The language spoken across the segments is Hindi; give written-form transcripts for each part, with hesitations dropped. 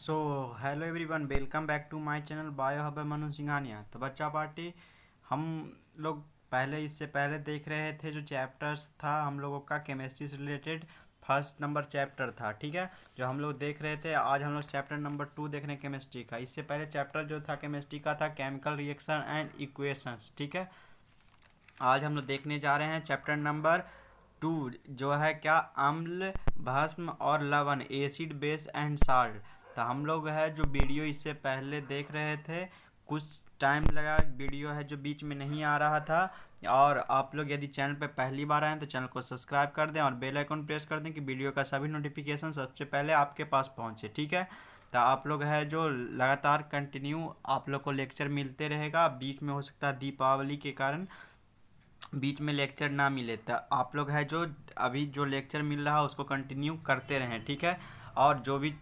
So hello everyone, welcome back to my channel bio hub Manu Singhania. तो बच्चा पार्टी, हम लोग इससे पहले देख रहे थे जो चैप्टर्स था हम लोगों का केमिस्ट्री से रिलेटेड। फर्स्ट नंबर चैप्टर था, ठीक है, जो हम लोग देख रहे थे। आज हम लोग चैप्टर नंबर 2 देख रहे हैं केमिस्ट्री का। इससे पहले चैप्टर जो था केमिस्ट्री का था केमिकल रिएक्शन एंड इक्वेशंस, ठीक है। आज हम लोग देखने जा रहे हैं चैप्टर नंबर 2, जो है क्या, अम्ल, भस्म और लवण, एसिड, बेस एंड साल्ट। तो हम लोग है जो वीडियो इससे पहले देख रहे थे, कुछ टाइम लगा, वीडियो है जो बीच में नहीं आ रहा था। और आप लोग यदि चैनल पे पहली बार आए तो चैनल को सब्सक्राइब कर दें और बेल आइकन प्रेस कर दें कि वीडियो का सभी नोटिफिकेशन सबसे पहले आपके पास पहुंचे, ठीक है। तो आप लोग है जो लगातार कंटिन्यू आप लोग को लेक्चर मिलते रहेगा। बीच में हो सकता है दीपावली के कारण बीच में लेक्चर ना मिले, तो आप लोग है जो अभी जो लेक्चर मिल रहा है उसको कंटिन्यू करते रहें, ठीक है। और जो भी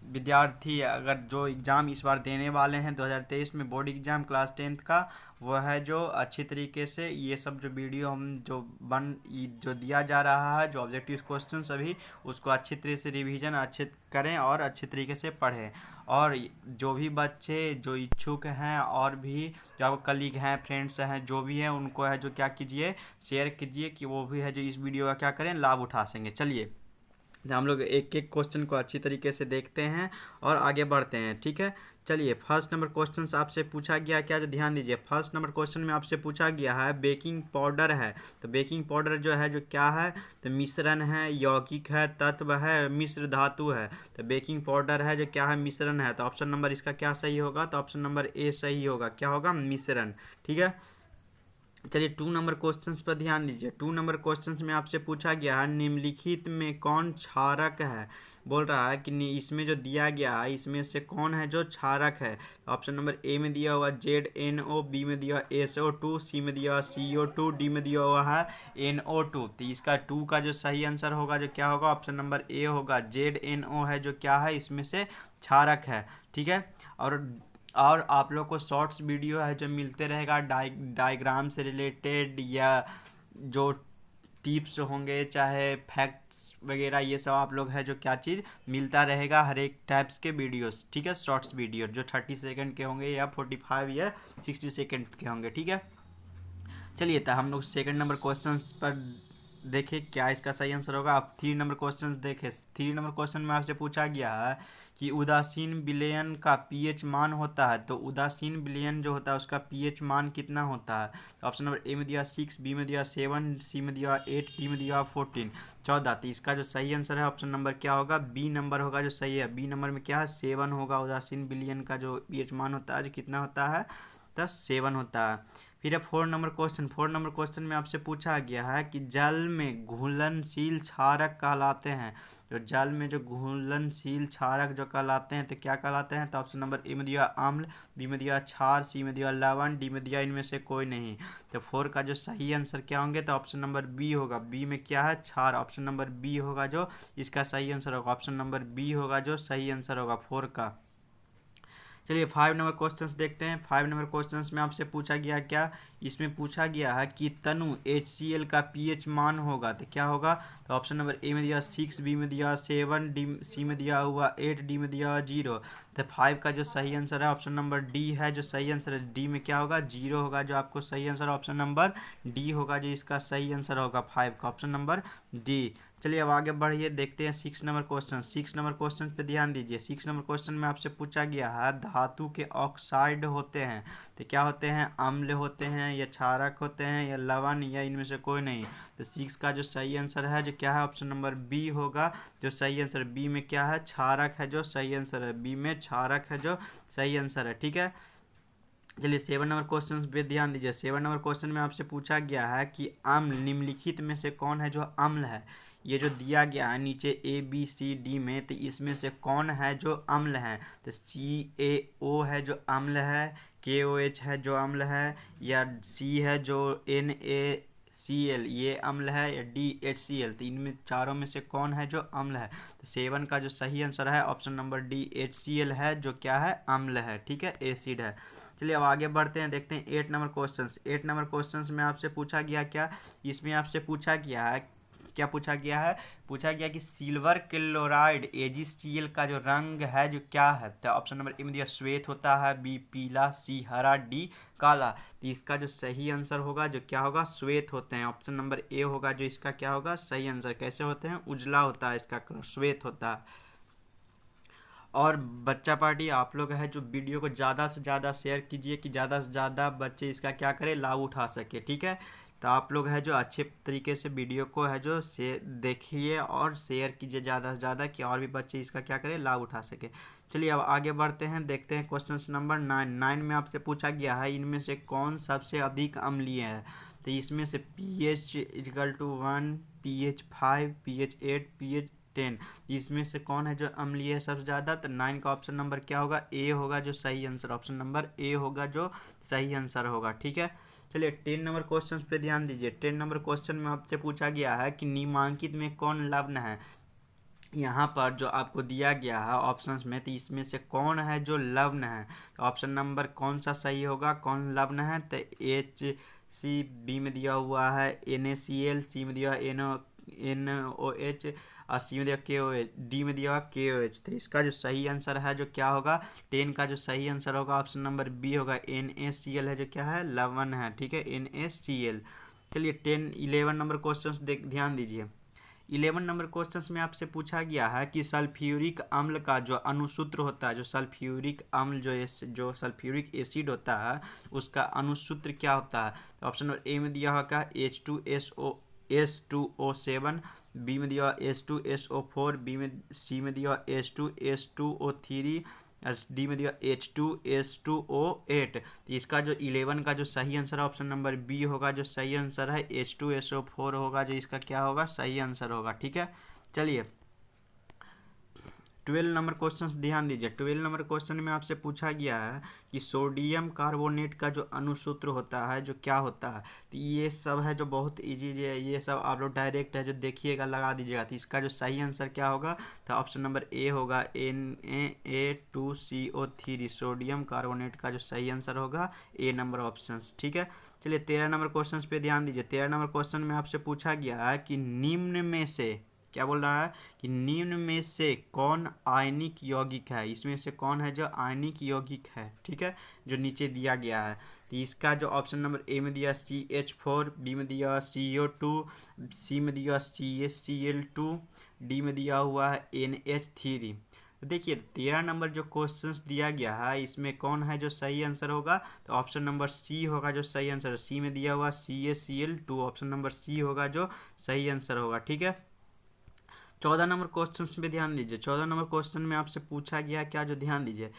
विद्यार्थी अगर जो एग्ज़ाम इस बार देने वाले हैं 2023 में बोर्ड एग्ज़ाम क्लास 10th का, वह है जो अच्छी तरीके से ये सब जो वीडियो हम जो दिया जा रहा है, जो ऑब्जेक्टिव क्वेश्चन सभी, उसको अच्छी तरह से रिवीजन अच्छे करें और अच्छी तरीके से पढ़ें। और जो भी बच्चे जो इच्छुक हैं और भी जो आपके कलीग हैं, फ्रेंड्स हैं, जो भी हैं, उनको है जो क्या कीजिए, शेयर कीजिए कि वो भी है जो इस वीडियो का क्या करें, लाभ उठा सकेंगे। चलिए, तो हम लोग एक एक क्वेश्चन को अच्छी तरीके से देखते हैं और आगे बढ़ते हैं, ठीक है। चलिए, फर्स्ट नंबर क्वेश्चन से आपसे पूछा गया क्या, जो ध्यान दीजिए, फर्स्ट नंबर क्वेश्चन में आपसे पूछा गया है बेकिंग पाउडर है। तो बेकिंग पाउडर जो है जो क्या है, तो मिश्रण है, यौगिक है, तत्व है, मिश्र धातु है। तो बेकिंग पाउडर है जो क्या है, मिश्रण है। तो ऑप्शन नंबर इसका क्या सही होगा, तो ऑप्शन नंबर ए सही होगा। क्या होगा, मिश्रण, ठीक है। चलिए, 2 नंबर क्वेश्चंस पर ध्यान दीजिए। 2 नंबर क्वेश्चंस में आपसे पूछा गया है निम्नलिखित में कौन क्षारक है। बोल रहा है कि इसमें जो दिया गया है इसमें से कौन है जो क्षारक है। ऑप्शन नंबर ए में दिया हुआ ZNO, बी में दिया SO2, सी में दिया हुआ CO2, डी में दिया हुआ है NO2। तो इसका 2 का जो सही आंसर होगा जो क्या होगा, ऑप्शन नंबर ए होगा। ZNO है जो क्या है, इसमें से क्षारक है, ठीक है। और आप लोग को शॉर्ट्स वीडियो है जो मिलते रहेगा डायग्राम से रिलेटेड, या जो टिप्स होंगे, चाहे फैक्ट्स वगैरह, ये सब आप लोग है जो क्या चीज़ मिलता रहेगा, हर एक टाइप्स के वीडियोस, ठीक है। शॉर्ट्स वीडियो जो 30 सेकंड के होंगे या 45 या 60 सेकंड के होंगे, ठीक है। चलिए, तो हम लोग सेकंड नंबर क्वेश्चन पर देखें क्या इसका सही आंसर होगा। आप 3 नंबर क्वेश्चन देखें। 3 नंबर क्वेश्चन में आपसे पूछा गया है कि उदासीन विलयन का पीएच मान होता है। तो उदासीन विलयन जो होता है उसका पीएच मान कितना होता है। तो ऑप्शन नंबर ए में दिया 6, बी में दिया 7, सी में दिया 8, डी में दिया 14, 14। तो इसका जो सही आंसर है ऑप्शन नंबर क्या होगा, बी नंबर होगा जो सही है। बी नंबर में क्या है, 7 होगा। उदासीन विलयन का जो पीएच मान होता है जो कितना होता है, तो 7 होता है। फिर है 4 नंबर क्वेश्चन। 4 नंबर क्वेश्चन में आपसे पूछा गया है कि जल में घुलनशील क्षारक कहलाते हैं। जो जल में जो घुलनशील क्षारक जो कहलाते हैं तो क्या कहलाते हैं। तो ऑप्शन नंबर ए में दिया अम्ल, बी में दिया क्षार, सी में दिया लवण, डी में दिया इनमें से कोई नहीं। तो 4 का जो सही आंसर क्या होंगे, तो ऑप्शन नंबर बी होगा। बी में क्या है, क्षार। ऑप्शन नंबर बी होगा जो इसका सही आंसर होगा। ऑप्शन नंबर बी होगा जो सही आंसर होगा 4 का। चलिए, 5 नंबर क्वेश्चंस देखते हैं। 5 नंबर क्वेश्चंस में आपसे पूछा गया क्या, इसमें पूछा गया है कि तनु HCl का पीएच मान होगा तो क्या होगा। तो ऑप्शन नंबर ए में दिया 6, बी में दिया 7, डी सी में दिया हुआ 8, डी में दिया हुआ 0। तो 5 का जो सही आंसर है ऑप्शन नंबर डी है जो सही आंसर है। डी में क्या होगा, 0 होगा जो आपको सही आंसर। ऑप्शन नंबर डी होगा जो इसका सही आंसर होगा 5 का, ऑप्शन नंबर डी। चलिए, अब आगे बढ़िए, देखते हैं 6 नंबर क्वेश्चन। 6 नंबर क्वेश्चन पे ध्यान दीजिए। 6 नंबर क्वेश्चन में आपसे पूछा गया है धातु के ऑक्साइड होते हैं तो क्या होते हैं, अम्ल होते हैं या क्षारक होते हैं या लवण या इनमें से कोई नहीं। तो 6 का जो सही आंसर है जो क्या है, ऑप्शन नंबर बी होगा जो सही आंसर। बी में क्या है, क्षारक है जो सही आंसर है। बी में क्षारक है जो सही आंसर है, ठीक है। चलिए, 7 नंबर क्वेश्चन पे ध्यान दीजिए। 7 नंबर क्वेश्चन में आपसे पूछा गया है कि अम्ल निम्नलिखित में से कौन है जो अम्ल है। ये जो दिया गया है नीचे ABCD में, तो इसमें से कौन है जो अम्ल है। तो CaO है जो अम्ल है, KOH है जो अम्ल है, या C है जो NaCl ये अम्ल है, या DHCl। तो इनमें चारों में से कौन है जो अम्ल है। तो 7 का जो सही आंसर है ऑप्शन नंबर डी HCl है जो क्या है, अम्ल है, ठीक है, एसिड है। चलिए, अब आगे बढ़ते हैं, देखते हैं 8 नंबर क्वेश्चंस। 8 नंबर क्वेश्चंस में आपसे पूछा गया क्या, इसमें आपसे पूछा गया है क्या पूछा गया है, पूछा गया कि सिल्वर क्लोराइड AgCl का जो रंग है जो क्या है, तो ऑप्शन नंबर ए में दिया श्वेत होता है, बी पीला, सी हरा, डी काला। तो इसका जो सही आंसर होगा जो क्या होगा, श्वेत होते हैं। ऑप्शन नंबर ए होगा जो इसका क्या होगा सही आंसर। कैसे होते हैं, उजला होता है इसका कलर, श्वेत होता है। और बच्चा पार्टी आप लोग है जो वीडियो को ज़्यादा से ज़्यादा शेयर कीजिए कि ज़्यादा से ज़्यादा बच्चे इसका क्या करें, लाभ उठा सके, ठीक है। तो आप लोग है जो अच्छे तरीके से वीडियो को है जो देखिए और शेयर कीजिए ज़्यादा से ज़्यादा कि और भी बच्चे इसका क्या करें, लाभ उठा सके। चलिए अब आगे बढ़ते हैं, देखते हैं क्वेश्चन नंबर 9 में आपसे पूछा गया है इनमें से कौन सबसे अधिक अम्लीय है। तो इसमें से pH = 1, pH 5, pH 8, pH 10, इसमें से कौन है जो अम्लीय है सबसे ज़्यादा। तो 9 का ऑप्शन नंबर क्या होगा, ए होगा जो सही आंसर। ऑप्शन नंबर ए होगा जो सही आंसर होगा, ठीक है। चलिए 10 नंबर क्वेश्चन पे ध्यान दीजिए। 10 नंबर क्वेश्चन में आपसे पूछा गया है कि निम्नलिखित में कौन लवण है। यहाँ पर जो आपको दिया गया है ऑप्शंस में, तो इसमें से कौन है जो लवण है। तो ऑप्शन नंबर कौन सा सही होगा, कौन लवण है। तो HC, बी में दिया हुआ है NaCl, सी में दिया NOH और सी में दिया KOH, डी में दिया हुआ KOH। तो इसका जो सही आंसर है जो क्या होगा, 10 का जो सही आंसर होगा ऑप्शन नंबर बी होगा, NaCl है जो क्या है, लवण है, ठीक है, NaCl। चलिए 11 नंबर क्वेश्चन ध्यान दीजिए। 11 नंबर क्वेश्चन में आपसे पूछा गया है कि सल्फ्यूरिक अम्ल का जो अणुसूत्र होता है, जो सल्फ्यूरिक अम्ल जो सल्फ्यूरिक एसिड होता है उसका अणुसूत्र क्या होता है। तो ऑप्शन नंबर ए में दिया होगा H2SO7, बी में दिया H2SO4, सी में दिया H2S2O3, डी में दिया H2S2O8। तो इसका जो 11 का जो सही आंसर है ऑप्शन नंबर बी होगा जो सही आंसर है, H2SO4 होगा जो इसका क्या होगा सही आंसर होगा, ठीक है। चलिए 12 नंबर क्वेश्चन ध्यान दीजिए। 12 नंबर क्वेश्चन में आपसे पूछा गया है कि सोडियम कार्बोनेट का जो अणुसूत्र होता है जो क्या होता है। तो ये सब है जो बहुत इजी है, ये सब आप लोग डायरेक्ट है जो देखिएगा लगा दीजिएगा। तो इसका जो सही आंसर क्या होगा, तो ऑप्शन नंबर ए होगा Na2CO3, सोडियम कार्बोनेट का जो सही आंसर होगा ए नंबर ऑप्शन, ठीक है। चलिए 13 नंबर क्वेश्चन पे ध्यान दीजिए। 13 नंबर क्वेश्चन में आपसे पूछा गया है कि निम्न में से क्या बोल रहा है कि निम्न में से कौन आयनिक यौगिक है। इसमें से कौन है जो आयनिक यौगिक है, ठीक है, जो नीचे दिया गया है। तो इसका जो ऑप्शन नंबर ए में दिया CH4, बी में दिया CO2, सी में दिया CaCl2, डी में दिया हुआ है NH3। तो देखिए 13 नंबर जो क्वेश्चंस दिया गया है इसमें कौन है जो सही आंसर होगा। तो ऑप्शन नंबर सी होगा जो सही आंसर है। सी में दिया हुआ CaCl2, ऑप्शन नंबर सी होगा जो सही आंसर होगा, ठीक है। 14 नंबर क्वेश्चन पे ध्यान दीजिए। 14 नंबर क्वेश्चन में आपसे पूछा गया क्या, जो ध्यान दीजिए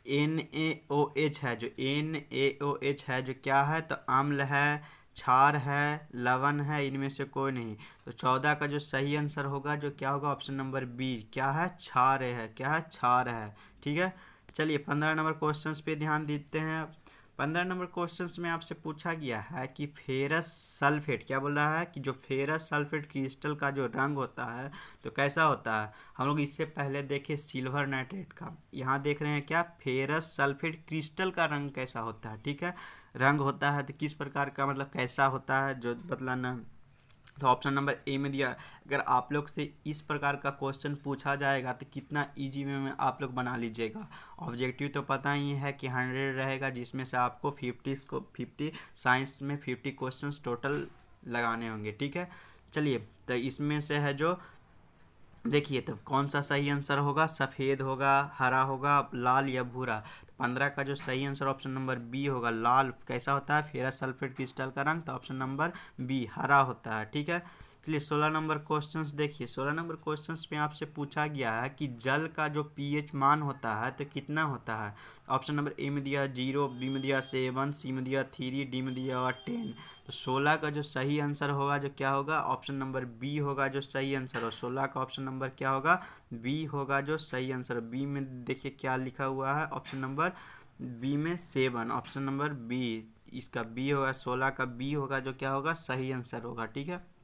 NaOH है, जो NaOH है जो क्या है, तो अम्ल है, क्षार है, लवण है, इनमें से कोई नहीं। तो 14 का जो सही आंसर होगा जो क्या होगा, ऑप्शन नंबर बी क्या है, क्षार है, क्या है, क्षार है, ठीक है। चलिए 15 नंबर क्वेश्चन पे ध्यान देते हैं। 15 नंबर क्वेश्चन में आपसे पूछा गया है कि फेरस सल्फेट, क्या बोल रहा है कि जो फेरस सल्फेट क्रिस्टल का जो रंग होता है तो कैसा होता है। हम लोग इससे पहले देखे सिल्वर नाइट्रेट का, यहाँ देख रहे हैं क्या, फेरस सल्फेट क्रिस्टल का रंग कैसा होता है, ठीक है। रंग होता है तो किस प्रकार का, मतलब कैसा होता है जो बतलाना। तो ऑप्शन नंबर ए में दिया। अगर आप लोग से इस प्रकार का क्वेश्चन पूछा जाएगा तो कितना इजी में आप लोग बना लीजिएगा। ऑब्जेक्टिव तो पता ही है कि 100 रहेगा, जिसमें से आपको 50 साइंस में 50 क्वेश्चंस टोटल लगाने होंगे, ठीक है। चलिए तो इसमें से है जो देखिए तो कौन सा सही आंसर होगा, सफ़ेद होगा, हरा होगा, लाल या भूरा। तो 15 का जो सही आंसर ऑप्शन नंबर बी होगा, लाल कैसा होता है, फेरस सल्फेट क्रिस्टल का रंग, तो ऑप्शन नंबर बी हरा होता है, ठीक है। चलिए 16 नंबर क्वेश्चंस देखिए। 16 नंबर क्वेश्चंस में आपसे पूछा गया है कि जल का जो pH मान होता है तो कितना होता है। ऑप्शन नंबर ए में दिया 0, बी में दिया 7, सी में दिया 3, डी में दिया 10। तो 16 का जो सही आंसर होगा जो क्या होगा, ऑप्शन नंबर बी होगा जो सही आंसर हो। 16 का ऑप्शन नंबर क्या होगा, बी होगा जो सही आंसर। बी में देखिए क्या लिखा हुआ है, ऑप्शन नंबर बी में 7, ऑप्शन नंबर बी इसका बी होगा। 16 का बी होगा जो क्या होगा सही आंसर होगा, ठीक है।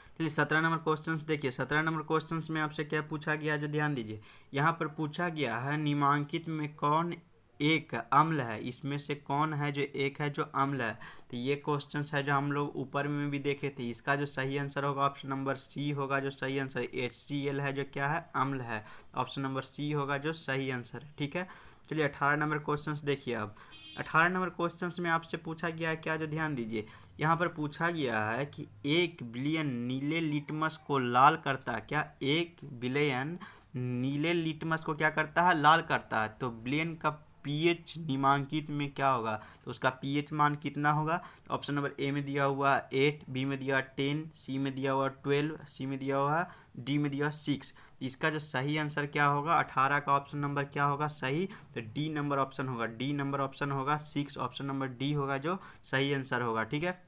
चलिए 17 नंबर क्वेश्चंस देखिए। 17 नंबर क्वेश्चंस में आपसे क्या पूछा गया जो ध्यान दीजिए। यहाँ पर पूछा गया है निम्नलिखित में कौन एक अम्ल है, इसमें से कौन है जो एक है जो अम्ल है। तो ये क्वेश्चन है जो हम लोग ऊपर में भी देखे थे। इसका जो सही आंसर होगा ऑप्शन नंबर सी होगा जो सही आंसर। HCl है जो क्या है, अम्ल है। ऑप्शन नंबर सी होगा जो सही आंसर है। ठीक है, चलिए 18 नंबर क्वेश्चन देखिए। अब 18 नंबर क्वेश्चन में आपसे पूछा गया है क्या, जो ध्यान दीजिए यहाँ पर पूछा गया है कि 1 बिलियन नीले लिटमस को लाल करता है। क्या 1 बिलियन नीले लिटमस को क्या करता है, लाल करता है। तो बिलियन का पीएच निम्नांकित में क्या होगा, तो उसका पीएच मान कितना होगा। ऑप्शन नंबर ए में दिया हुआ 8, बी में दिया 10, सी में दिया हुआ 12, सी में दिया हुआ, डी में दिया हुआ 6। इसका जो सही आंसर क्या होगा, 18 का ऑप्शन नंबर क्या होगा सही, तो डी नंबर ऑप्शन होगा। डी नंबर ऑप्शन होगा 6, ऑप्शन नंबर डी होगा जो सही आंसर होगा। ठीक है,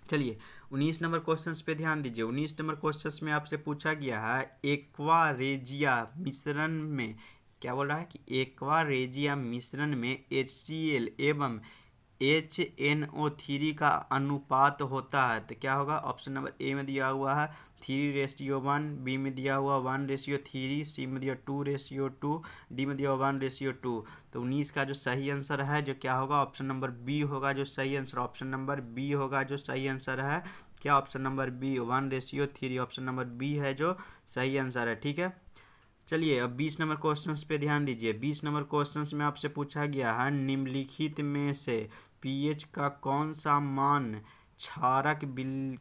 चलिए 19 नंबर क्वेश्चन पे ध्यान दीजिए। 19 नंबर क्वेश्चन में आपसे पूछा गया है एक्वा रेजिया मिश्रण में, क्या बोल रहा है कि एक्वा रेजिया मिश्रण में HCl एवं HNO3 का अनुपात होता है। तो क्या होगा, ऑप्शन नंबर ए में दिया हुआ है 3:1, बी में दिया हुआ 1:3, सी में दिया 2:2, डी में दिया हुआ 1:2। तो 19 का जो सही आंसर है जो क्या होगा, ऑप्शन नंबर बी होगा जो सही आंसर। ऑप्शन नंबर बी होगा जो सही आंसर है। क्या, option number B 1:3, option number B है जो सही आंसर है। ठीक है, चलिए अब 20 नंबर क्वेश्चंस पे ध्यान दीजिए। 20 नंबर क्वेश्चंस में आपसे पूछा गया है निम्नलिखित में से पीएच का कौन सा मान क्षारक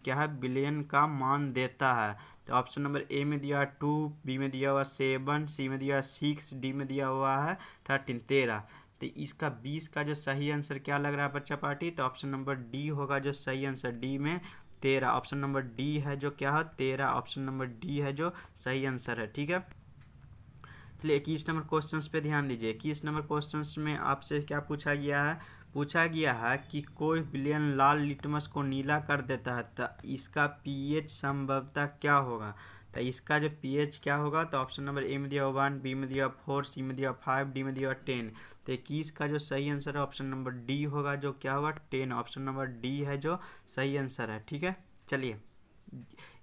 क्या है विलयन का मान देता है। तो ऑप्शन नंबर ए में दिया 2, बी में दिया हुआ 7, सी में दिया 6, डी में दिया हुआ है 13। तो इसका 20 का जो सही आंसर क्या लग रहा है बच्चा पार्टी, तो ऑप्शन नंबर डी होगा जो सही आंसर। डी में 13, ऑप्शन नंबर डी है जो क्या है 13, ऑप्शन नंबर डी है जो सही आंसर है। ठीक है, चलिए 21 नंबर क्वेश्चंस पे ध्यान दीजिए। 21 नंबर क्वेश्चंस में आपसे क्या पूछा गया है, पूछा गया है कि कोई विलयन लाल लिटमस को नीला कर देता है तो इसका पीएच संभवतः क्या होगा। तो इसका जो पीएच क्या होगा, तो ऑप्शन नंबर ए में दिया 1, बी में दिया 4, सी में दिया 5, डी में दिया 10। तो 21 का जो सही आंसर है ऑप्शन नंबर डी होगा जो क्या होगा 10, ऑप्शन नंबर डी है जो सही आंसर है। ठीक है, चलिए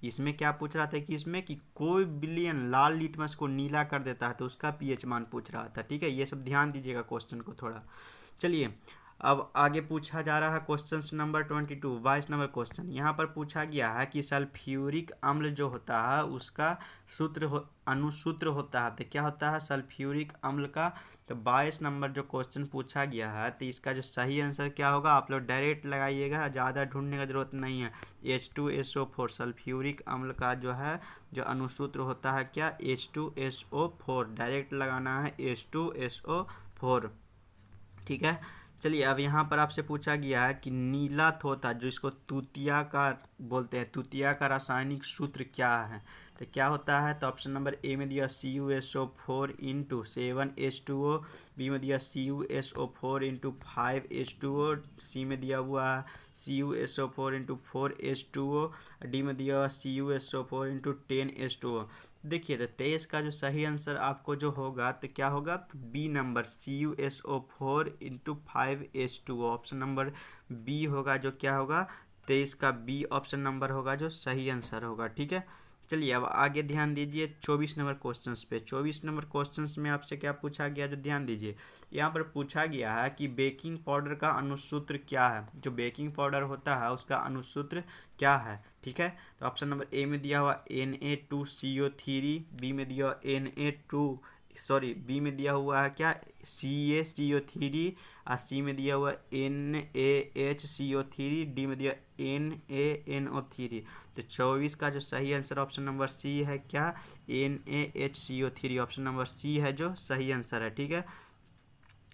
इसमें क्या पूछ रहा था कि इसमें कि कोई बिलियन लाल लिटमस को नीला कर देता है तो उसका पीएच मान पूछ रहा था। ठीक है, ये सब ध्यान दीजिएगा क्वेश्चन को थोड़ा। चलिए अब आगे पूछा जा रहा है क्वेश्चन नंबर 22, 22 नंबर क्वेश्चन। यहाँ पर पूछा गया है कि सल्फ्यूरिक अम्ल जो होता है उसका अनुसूत्र होता है। तो क्या होता है सल्फ्यूरिक अम्ल का। तो 22 नंबर जो क्वेश्चन पूछा गया है तो इसका जो सही आंसर क्या होगा, आप लोग डायरेक्ट लगाइएगा, ज़्यादा ढूंढने का जरूरत नहीं है। H2SO4 सल्फ्यूरिक अम्ल का जो है जो अनुसूत्र होता है क्या, H2SO4 डायरेक्ट लगाना है H2SO4। ठीक है, चलिए अब यहाँ पर आपसे पूछा गया है कि नीला थोथा जो इसको तूतिया का बोलते हैं, तूतिया का रासायनिक सूत्र क्या है। तो क्या होता है, तो ऑप्शन नंबर ए में दिया CuSO4 इंटू 7H2O, बी में दिया CuSO4 इंटू 5H2O, सी में दिया हुआ CuSO4 इंटू 4H2O, डी में दिया हुआ CuSO4 इंटू 10H2O। देखिए तो 23 का जो सही आंसर आपको जो होगा तो क्या होगा, B number CuSO4 into 5H2O, option number B होगा जो क्या होगा 23 का बी ऑप्शन नंबर होगा जो सही आंसर होगा। ठीक है, चलिए अब आगे ध्यान दीजिए 24 नंबर क्वेश्चंस पे। 24 नंबर क्वेश्चंस में आपसे क्या पूछा गया जो ध्यान दीजिए। यहाँ पर पूछा गया है कि बेकिंग पाउडर का अनुसूत्र क्या है। जो बेकिंग पाउडर होता है उसका अनुसूत्र क्या है। ठीक है, तो ऑप्शन नंबर ए में दिया हुआ Na2CO3, बी में दिया हुआ बी में दिया हुआ है क्या CaCO3, और सी में दिया हुआ NaHCO3, डी में दिया NaNO3। तो 24 का जो सही आंसर ऑप्शन नंबर सी है क्या, NaHCO3, ऑप्शन नंबर सी है जो सही आंसर है। ठीक है,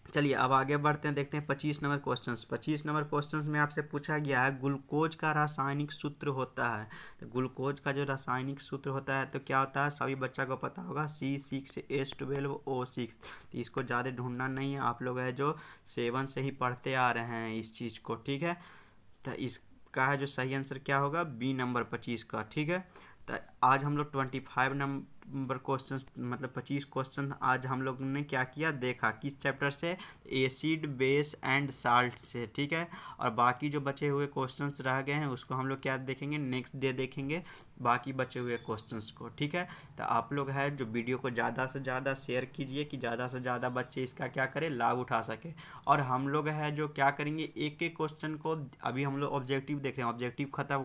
चलिए अब आगे बढ़ते हैं, देखते हैं 25 नंबर क्वेश्चंस। 25 नंबर क्वेश्चंस में आपसे पूछा गया है ग्लूकोज का रासायनिक सूत्र होता है। तो ग्लूकोज का जो रासायनिक सूत्र होता है तो क्या होता है, सभी बच्चा को पता होगा C6H12O6। तो इसको ज़्यादा ढूंढना नहीं है, आप लोग है जो 7 से ही पढ़ते आ रहे हैं इस चीज़ को। ठीक है, तो इसका है जो सही आंसर क्या होगा, बी नंबर 25 का। ठीक है, तो आज हम लोग नंबर क्वेश्चन मतलब 25 क्वेश्चन आज हम लोग ने क्या किया देखा, किस चैप्टर से, एसिड बेस एंड साल्ट से, ठीक है। और बाकी जो बचे हुए क्वेश्चंस रह गए हैं उसको हम लोग क्या देखेंगे, नेक्स्ट डे देखेंगे बाकी बचे हुए क्वेश्चंस को, ठीक है। तो आप लोग है जो वीडियो को ज़्यादा से ज़्यादा शेयर कीजिए कि ज़्यादा से ज़्यादा बच्चे इसका क्या करें, लाभ उठा सके। और हम लोग है जो क्या करेंगे, एक एक क्वेश्चन को, अभी हम लोग ऑब्जेक्टिव देख रहे हैं, ऑब्जेक्टिव खत्म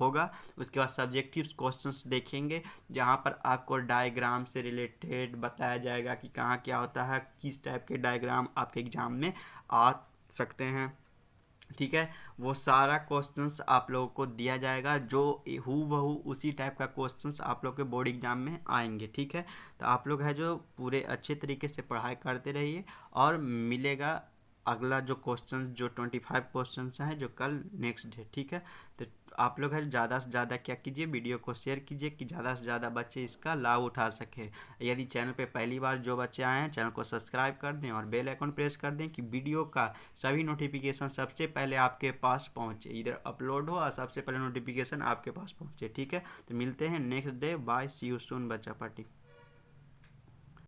होगा उसके बाद सब्जेक्टिव क्वेश्चंस देखेंगे जहाँ पर आपको डायग्राम से रिलेटेड बताया जाएगा कि कहाँ क्या होता है, किस टाइप के डायग्राम आपके एग्जाम में आ सकते हैं, ठीक है। वो सारा क्वेश्चंस आप लोगों को दिया जाएगा जो हूबहू उसी टाइप का क्वेश्चंस आप लोग के बोर्ड एग्जाम में आएंगे, ठीक है। तो आप लोग है जो पूरे अच्छे तरीके से पढ़ाई करते रहिए और मिलेगा अगला जो क्वेश्चन जो 25 क्वेश्चन हैं जो कल नेक्स्ट डे, ठीक है। तो आप लोग है ज़्यादा से ज़्यादा क्या कीजिए, वीडियो को शेयर कीजिए कि ज़्यादा से ज़्यादा बच्चे इसका लाभ उठा सके। यदि चैनल पे पहली बार जो बच्चे आए हैं चैनल को सब्सक्राइब कर दें और बेल आइकन प्रेस कर दें कि वीडियो का सभी नोटिफिकेशन सबसे पहले आपके पास पहुंचे, इधर अपलोड हो और सबसे पहले नोटिफिकेशन आपके पास पहुंचे, ठीक है। तो मिलते हैं next day, bye, see you soon बच्चा पार्टी।